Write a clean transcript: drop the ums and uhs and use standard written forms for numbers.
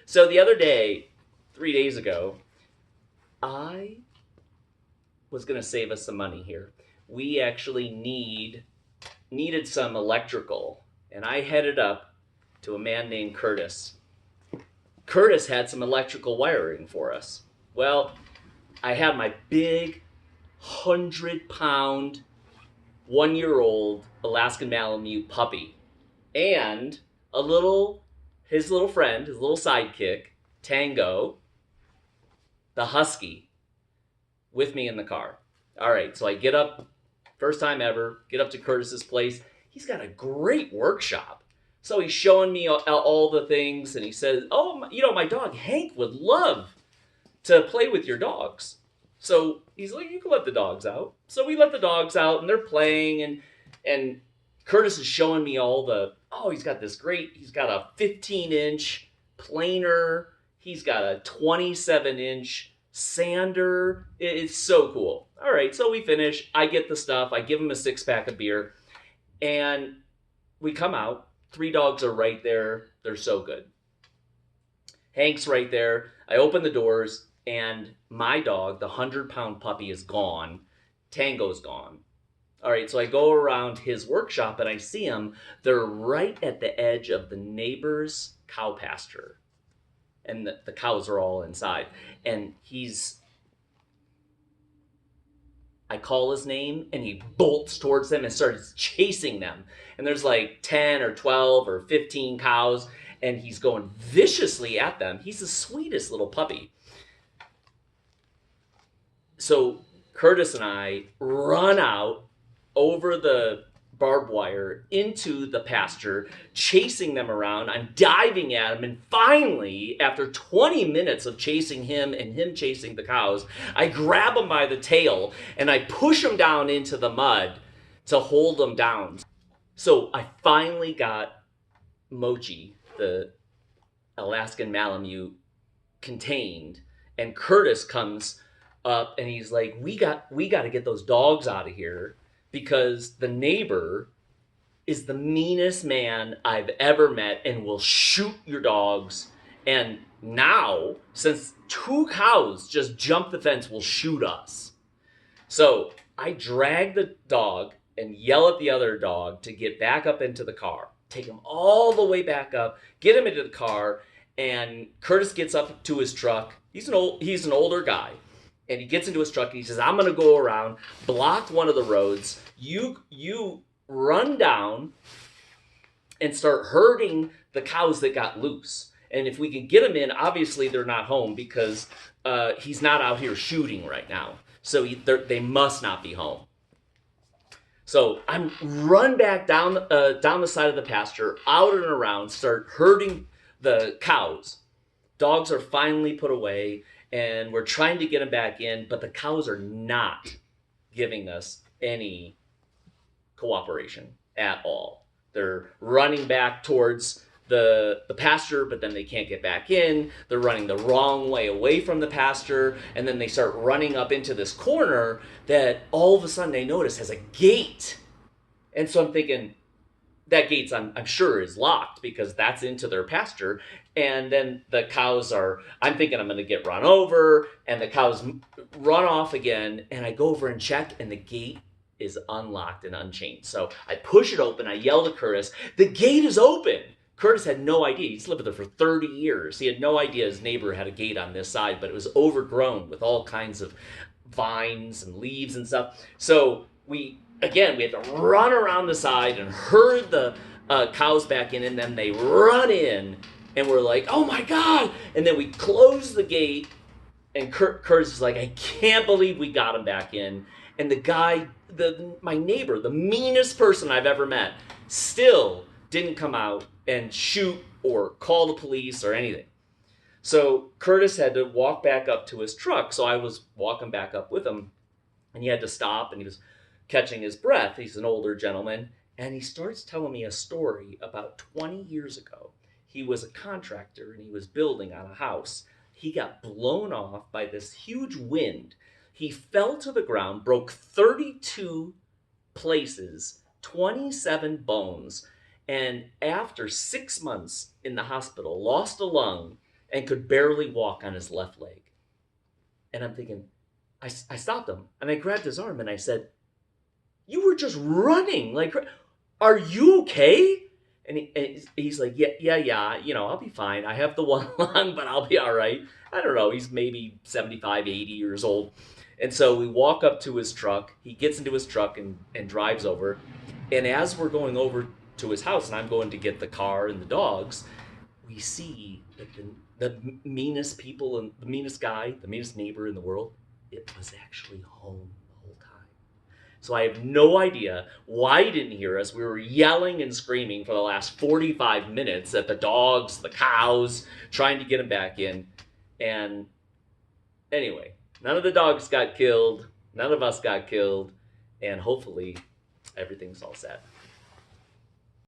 So the other day, 3 days ago, I was going to save us some money here. We actually needed some electrical, and I headed up to a man named Curtis. Curtis had some electrical wiring for us. Well, I had my big 100-pound, 1-year-old Alaskan Malamute puppy and his little friend, his little sidekick, Tango, the husky, with me in the car. All right, so I get up, first time ever, get up to Curtis's place. He's got a great workshop. So he's showing me all the things, and he says, "Oh, my dog Hank would love to play with your dogs." So he's like, "You can let the dogs out." So we let the dogs out, and they're playing, and Curtis is showing me he's got a 15-inch planer. He's got a 27-inch sander. It's so cool. All right, so we finish. I get the stuff. I give him a 6-pack of beer, and we come out. 3 dogs are right there. They're so good. Hank's right there. I open the doors, and my dog, the 100-pound puppy, is gone. Tango's gone. All right, so I go around his workshop, and I see them. They're right at the edge of the neighbor's cow pasture, and the cows are all inside. And I call his name, and he bolts towards them and starts chasing them. And there's like 10 or 12 or 15 cows, and he's going viciously at them. He's the sweetest little puppy. So Curtis and I run out over the barbed wire into the pasture, chasing them around. I'm diving at him, and finally, after 20 minutes of chasing him and him chasing the cows, I grab him by the tail and I push him down into the mud to hold him down. So I finally got Mochi, the Alaskan Malamute, contained, and Curtis comes up and he's like, we got to get those dogs out of here, because the neighbor is the meanest man I've ever met and will shoot your dogs. And now, since 2 cows just jumped the fence, will shoot us. So I drag the dog and yell at the other dog to get back up into the car. Take him all the way back up, get him into the car, and Curtis gets up to his truck. He's an older guy. And he gets into his truck and he says, "I'm going to go around, block one of the roads. You run down and start herding the cows that got loose. And if we can get them in, obviously they're not home, because he's not out here shooting right now. So they must not be home." So I'm run back down the side of the pasture, out and around, start herding the cows. Dogs are finally put away, and we're trying to get them back in, but the cows are not giving us any cooperation at all. They're running back towards the pasture, but then they can't get back in. They're running the wrong way away from the pasture, and then they start running up into this corner that all of a sudden they notice has a gate. And so I'm thinking, that gate's, I'm sure, is locked, because that's into their pasture. And then the cows I'm thinking I'm going to get run over, and the cows run off again, and I go over and check, and the gate is unlocked and unchained. So I push it open, I yell to Curtis, "The gate is open!" Curtis had no idea. He's lived there for 30 years. He had no idea his neighbor had a gate on this side, but it was overgrown with all kinds of vines and leaves and stuff. So we had to run around the side and herd the cows back in, and then they run in, and we're like, "Oh my God!" And then we close the gate, and Curtis is like, "I can't believe we got him back in." And the guy, my neighbor, the meanest person I've ever met, still didn't come out and shoot or call the police or anything. So Curtis had to walk back up to his truck, so I was walking back up with him, and he had to stop, and he was catching his breath. He's an older gentleman, and he starts telling me a story about 20 years ago. He was a contractor, and he was building on a house. He got blown off by this huge wind. He fell to the ground, broke 32 places, 27 bones, and after 6 months in the hospital, lost a lung, and could barely walk on his left leg. And I'm thinking, I stopped him and I grabbed his arm and I said, "You were just running. Like, are you okay?" And he's like, yeah, I'll be fine. I have the one lung, but I'll be all right. I don't know. He's maybe 75, 80 years old. And so we walk up to his truck. He gets into his truck and drives over. And as we're going over to his house, and I'm going to get the car and the dogs, we see that the meanest people and the meanest guy, the meanest neighbor in the world, it was actually home the whole time. So I have no idea why he didn't hear us. We were yelling and screaming for the last 45 minutes at the dogs, the cows, trying to get him back in. And anyway, none of the dogs got killed. None of us got killed. And hopefully everything's all set.